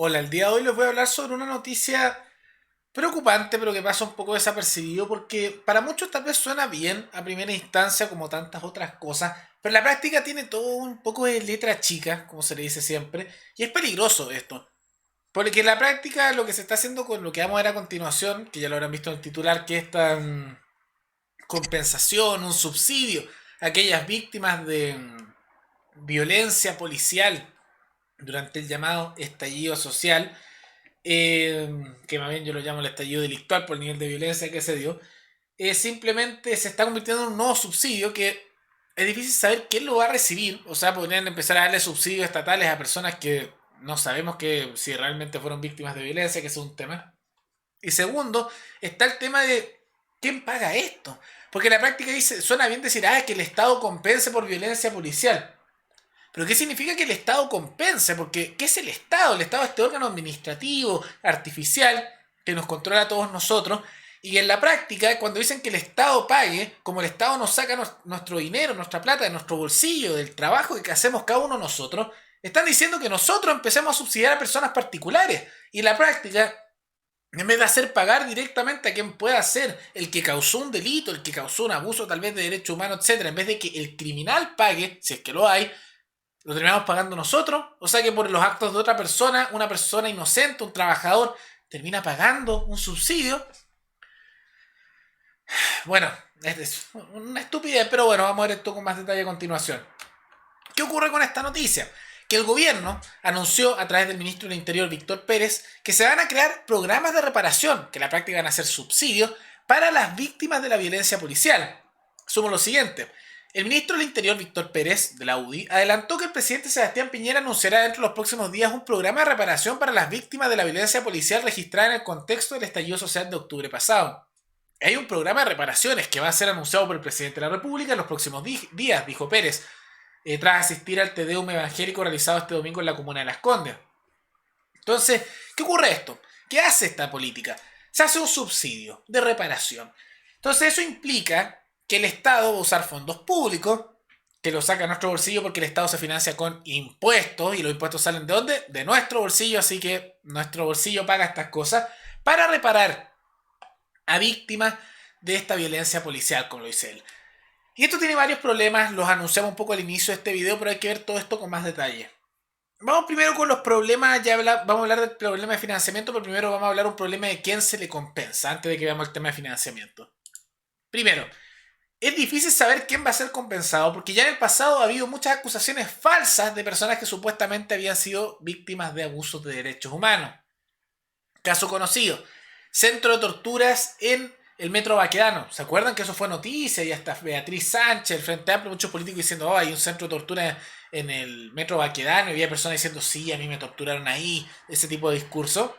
Hola, el día de hoy les voy a hablar sobre una noticia preocupante, pero que pasa un poco desapercibido porque para muchos tal vez suena bien a primera instancia como tantas otras cosas, pero en la práctica tiene todo un poco de letra chica, como se le dice siempre, y es peligroso esto. Porque en la práctica lo que se está haciendo con lo que vamos a ver a continuación, que ya lo habrán visto en el titular, que es esta compensación, un subsidio a aquellas víctimas de violencia policial durante el llamado estallido social, que más bien yo lo llamo el estallido delictual por el nivel de violencia que se dio, simplemente se está convirtiendo en un nuevo subsidio que es difícil saber quién lo va a recibir. O sea, podrían empezar a darle subsidios estatales a personas que no sabemos que si realmente fueron víctimas de violencia, que es un tema. Y segundo, está el tema de quién paga esto. Porque en la práctica dice, suena bien decir, que el Estado compense por violencia policial. Pero ¿qué significa que el Estado compense? Porque ¿qué es el Estado? El Estado es este órgano administrativo, artificial, que nos controla a todos nosotros. Y en la práctica, cuando dicen que el Estado pague, como el Estado nos saca nuestro dinero, nuestra plata de nuestro bolsillo, del trabajo que hacemos cada uno de nosotros, están diciendo que nosotros empecemos a subsidiar a personas particulares. Y en la práctica, en vez de hacer pagar directamente a quien pueda ser el que causó un delito, el que causó un abuso tal vez de derecho humano, etcétera, en vez de que el criminal pague, si es que lo hay, lo terminamos pagando nosotros. O sea que por los actos de otra persona, una persona inocente, un trabajador, termina pagando un subsidio. Bueno, es una estupidez, pero bueno, vamos a ver esto con más detalle a continuación. ¿Qué ocurre con esta noticia? Que el gobierno anunció a través del ministro del Interior, Víctor Pérez, que se van a crear programas de reparación, que en la práctica van a ser subsidios, para las víctimas de la violencia policial. Somos lo siguiente. El ministro del Interior, Víctor Pérez, de la UDI, adelantó que el presidente Sebastián Piñera anunciará dentro de los próximos días un programa de reparación para las víctimas de la violencia policial registrada en el contexto del estallido social de octubre pasado. Hay un programa de reparaciones que va a ser anunciado por el presidente de la República en los próximos días, dijo Pérez, tras asistir al Te Deum evangélico realizado este domingo en la comuna de Las Condes. Entonces, ¿qué ocurre esto? ¿Qué hace esta política? Se hace un subsidio de reparación. Entonces, eso implica que el Estado va a usar fondos públicos, que lo saca a nuestro bolsillo porque el Estado se financia con impuestos y los impuestos salen de dónde? De nuestro bolsillo, así que nuestro bolsillo paga estas cosas para reparar a víctimas de esta violencia policial, como lo dice él. Y esto tiene varios problemas, los anunciamos un poco al inicio de este video, pero hay que ver todo esto con más detalle. Vamos primero con los problemas, vamos a hablar del problema de financiamiento, pero primero vamos a hablar un problema de quién se le compensa, antes de que veamos el tema de financiamiento. Primero, es difícil saber quién va a ser compensado, porque ya en el pasado ha habido muchas acusaciones falsas de personas que supuestamente habían sido víctimas de abusos de derechos humanos. Caso conocido, centro de torturas en el Metro Baquedano. ¿Se acuerdan que eso fue noticia? Y hasta Beatriz Sánchez, el Frente Amplio, muchos políticos diciendo, hay un centro de tortura en el Metro Baquedano. Y había personas diciendo, sí, a mí me torturaron ahí. Ese tipo de discurso.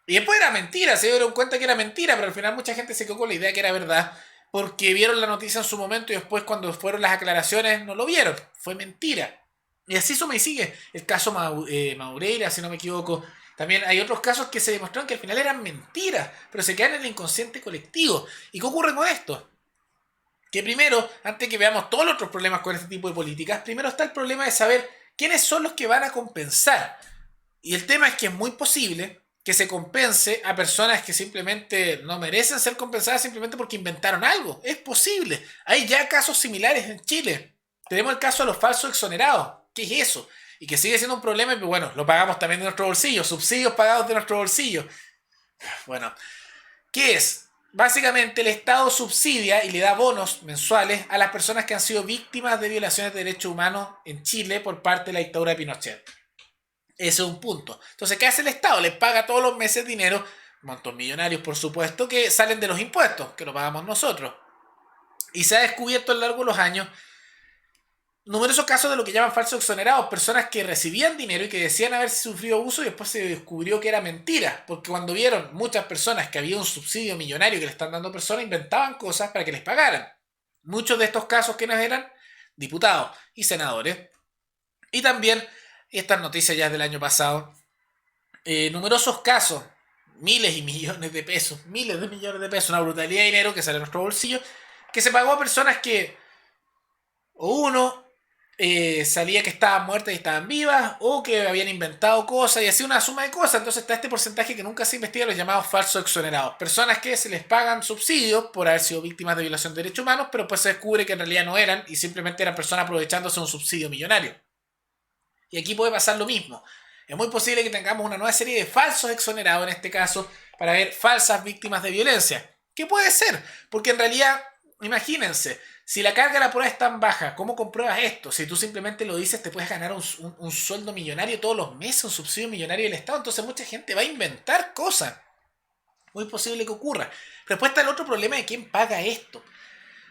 Y después era mentira, se dieron cuenta que era mentira, pero al final mucha gente se quedó con la idea que era verdad. Porque vieron la noticia en su momento y después cuando fueron las aclaraciones no lo vieron. Fue mentira. Y así eso me sigue. El caso Maureira, si no me equivoco. También hay otros casos que se demostraron que al final eran mentiras, pero se quedan en el inconsciente colectivo. ¿Y qué ocurre con esto? Que primero, antes que veamos todos los otros problemas con este tipo de políticas, primero está el problema de saber quiénes son los que van a compensar. Y el tema es que es muy posible que se compense a personas que simplemente no merecen ser compensadas simplemente porque inventaron algo. Es posible. Hay ya casos similares en Chile. Tenemos el caso de los falsos exonerados. ¿Qué es eso? Y que sigue siendo un problema y bueno, lo pagamos también de nuestro bolsillo, subsidios pagados de nuestro bolsillo. Bueno, ¿qué es? Básicamente el Estado subsidia y le da bonos mensuales a las personas que han sido víctimas de violaciones de derechos humanos en Chile por parte de la dictadura de Pinochet. Ese es un punto. Entonces, ¿qué hace el Estado? Les paga todos los meses dinero, montos millonarios por supuesto, que salen de los impuestos, que lo pagamos nosotros. Y se ha descubierto a lo largo de los años numerosos casos de lo que llaman falsos exonerados, personas que recibían dinero y que decían haber sufrido abuso y después se descubrió que era mentira, porque cuando vieron muchas personas que había un subsidio millonario que le están dando a personas, inventaban cosas para que les pagaran. Muchos de estos casos que nos eran diputados y senadores. Y también, estas noticias ya es del año pasado, numerosos casos, miles y millones de pesos, miles de millones de pesos, una brutalidad de dinero que sale de nuestro bolsillo, que se pagó a personas que o uno salía que estaban muertas y estaban vivas, o que habían inventado cosas, y así una suma de cosas. Entonces está este porcentaje que nunca se investiga, los llamados falsos exonerados. Personas que se les pagan subsidios por haber sido víctimas de violación de derechos humanos, pero pues se descubre que en realidad no eran, y simplemente eran personas aprovechándose de un subsidio millonario. Y aquí puede pasar lo mismo. Es muy posible que tengamos una nueva serie de falsos exonerados, en este caso, para ver falsas víctimas de violencia. ¿Qué puede ser? Porque en realidad, imagínense, si la carga de la prueba es tan baja, ¿cómo compruebas esto? Si tú simplemente lo dices, te puedes ganar un sueldo millonario todos los meses, un subsidio millonario del Estado. Entonces mucha gente va a inventar cosas. Muy posible que ocurra. Respuesta al otro problema de quién paga esto.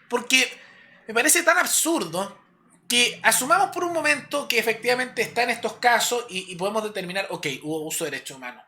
Porque me parece tan absurdo que asumamos por un momento que efectivamente está en estos casos y podemos determinar, ok, hubo abuso de derechos humanos.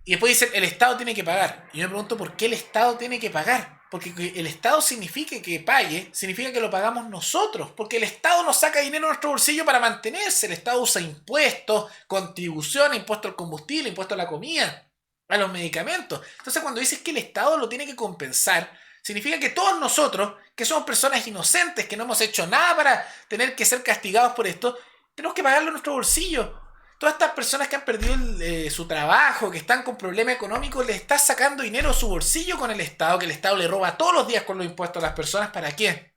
Y después dicen, el Estado tiene que pagar. Y yo me pregunto, ¿por qué el Estado tiene que pagar? Porque que el Estado significa que pague, significa que lo pagamos nosotros. Porque el Estado nos saca dinero de nuestro bolsillo para mantenerse. El Estado usa impuestos, contribuciones, impuestos al combustible, impuestos a la comida, a los medicamentos. Entonces cuando dices que el Estado lo tiene que compensar, significa que todos nosotros, que somos personas inocentes, que no hemos hecho nada para tener que ser castigados por esto, tenemos que pagarlo en nuestro bolsillo. Todas estas personas que han perdido su trabajo, que están con problemas económicos, le está sacando dinero a su bolsillo con el Estado, que el Estado le roba todos los días con los impuestos a las personas. ¿Para qué?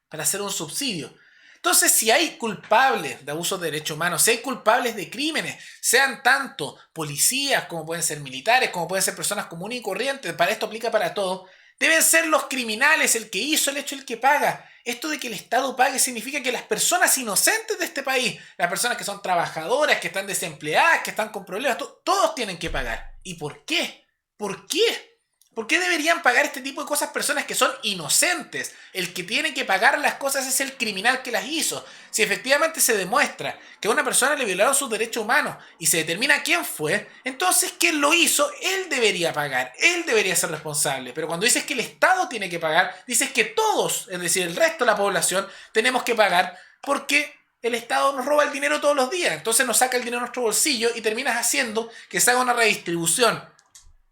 Para hacer un subsidio. Entonces, si hay culpables de abusos de derechos humanos, si hay culpables de crímenes, sean tanto policías como pueden ser militares, como pueden ser personas comunes y corrientes, para esto aplica para todo, deben ser los criminales, el que hizo el hecho, el que paga. Esto de que el Estado pague significa que las personas inocentes de este país, las personas que son trabajadoras, que están desempleadas, que están con problemas, todos tienen que pagar. ¿Y por qué? ¿Por qué? ¿Por qué deberían pagar este tipo de cosas personas que son inocentes? El que tiene que pagar las cosas es el criminal que las hizo. Si efectivamente se demuestra que a una persona le violaron sus derechos humanos y se determina quién fue, entonces quien lo hizo, él debería pagar, él debería ser responsable. Pero cuando dices que el Estado tiene que pagar, dices que todos, es decir, el resto de la población, tenemos que pagar porque el Estado nos roba el dinero todos los días. Entonces nos saca el dinero de nuestro bolsillo y terminas haciendo que se haga una redistribución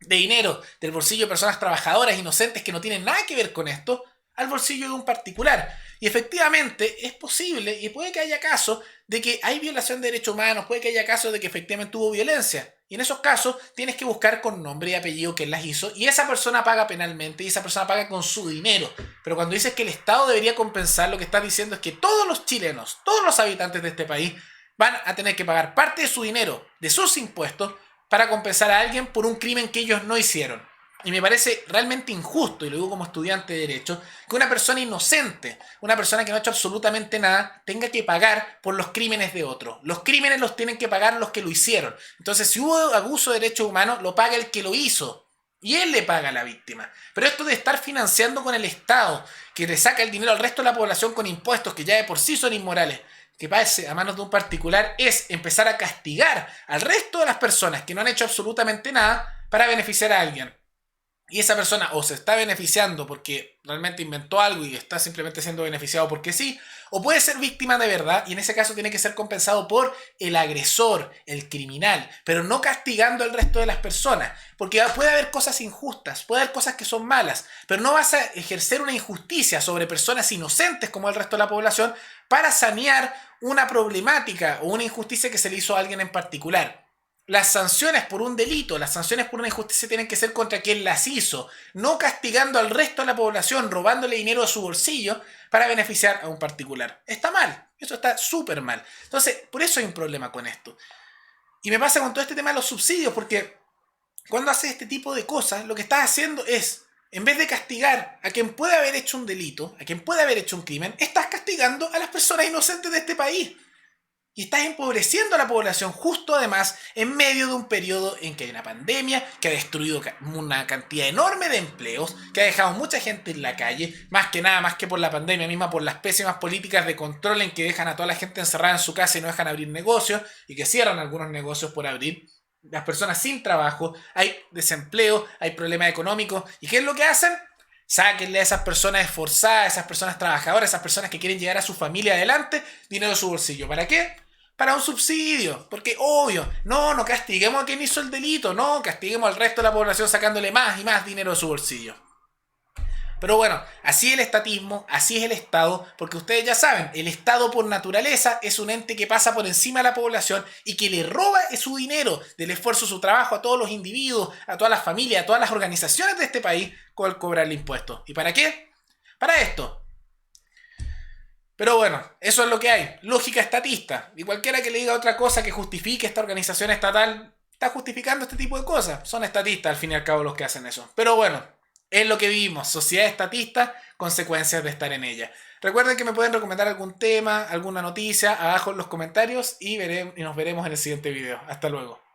de dinero del bolsillo de personas trabajadoras inocentes que no tienen nada que ver con esto al bolsillo de un particular. Y efectivamente es posible y puede que haya casos de que hay violación de derechos humanos, puede que haya casos de que efectivamente hubo violencia. Y en esos casos tienes que buscar con nombre y apellido quién las hizo y esa persona paga penalmente y esa persona paga con su dinero. Pero cuando dices que el Estado debería compensar, lo que estás diciendo es que todos los chilenos, todos los habitantes de este país van a tener que pagar parte de su dinero, de sus impuestos, para compensar a alguien por un crimen que ellos no hicieron. Y me parece realmente injusto, y lo digo como estudiante de Derecho, que una persona inocente, una persona que no ha hecho absolutamente nada, tenga que pagar por los crímenes de otros. Los crímenes los tienen que pagar los que lo hicieron. Entonces, si hubo abuso de derechos humanos, lo paga el que lo hizo. Y él le paga a la víctima. Pero esto de estar financiando con el Estado, que le saca el dinero al resto de la población con impuestos que ya de por sí son inmorales, que pase a manos de un particular, es empezar a castigar al resto de las personas que no han hecho absolutamente nada para beneficiar a alguien. Y esa persona o se está beneficiando porque realmente inventó algo y está simplemente siendo beneficiado porque sí, o puede ser víctima de verdad y en ese caso tiene que ser compensado por el agresor, el criminal, pero no castigando al resto de las personas, porque puede haber cosas injustas, puede haber cosas que son malas, pero no vas a ejercer una injusticia sobre personas inocentes como el resto de la población para sanear una problemática o una injusticia que se le hizo a alguien en particular. Las sanciones por un delito, las sanciones por una injusticia tienen que ser contra quien las hizo, no castigando al resto de la población, robándole dinero a su bolsillo para beneficiar a un particular. Está mal, eso está súper mal. Entonces, por eso hay un problema con esto. Y me pasa con todo este tema de los subsidios, porque cuando haces este tipo de cosas, lo que estás haciendo es, en vez de castigar a quien puede haber hecho un delito, a quien puede haber hecho un crimen, estás castigando a las personas inocentes de este país. Y estás empobreciendo a la población justo además en medio de un periodo en que hay una pandemia que ha destruido una cantidad enorme de empleos, que ha dejado mucha gente en la calle, más que nada, más que por la pandemia misma, por las pésimas políticas de control en que dejan a toda la gente encerrada en su casa y no dejan abrir negocios y que cierran algunos negocios por abrir. Las personas sin trabajo, hay desempleo, hay problemas económicos. ¿Y qué es lo que hacen? Sáquenle a esas personas esforzadas, a esas personas trabajadoras, a esas personas que quieren llevar a su familia adelante, dinero de su bolsillo. ¿Para qué? Para un subsidio. Porque, obvio, no castiguemos a quien hizo el delito, no, castiguemos al resto de la población sacándole más y más dinero de su bolsillo. Pero bueno, así es el estatismo, así es el Estado, porque ustedes ya saben, el Estado por naturaleza es un ente que pasa por encima de la población y que le roba su dinero, del esfuerzo, su trabajo a todos los individuos, a todas las familias, a todas las organizaciones de este país con cobrarle impuestos. ¿Y para qué? Para esto. Pero bueno, eso es lo que hay. Lógica estatista. Y cualquiera que le diga otra cosa que justifique esta organización estatal está justificando este tipo de cosas. Son estatistas al fin y al cabo los que hacen eso. Pero bueno, es lo que vivimos. Sociedad estatista, consecuencias de estar en ella. Recuerden que me pueden recomendar algún tema, alguna noticia abajo en los comentarios y nos veremos en el siguiente video. Hasta luego.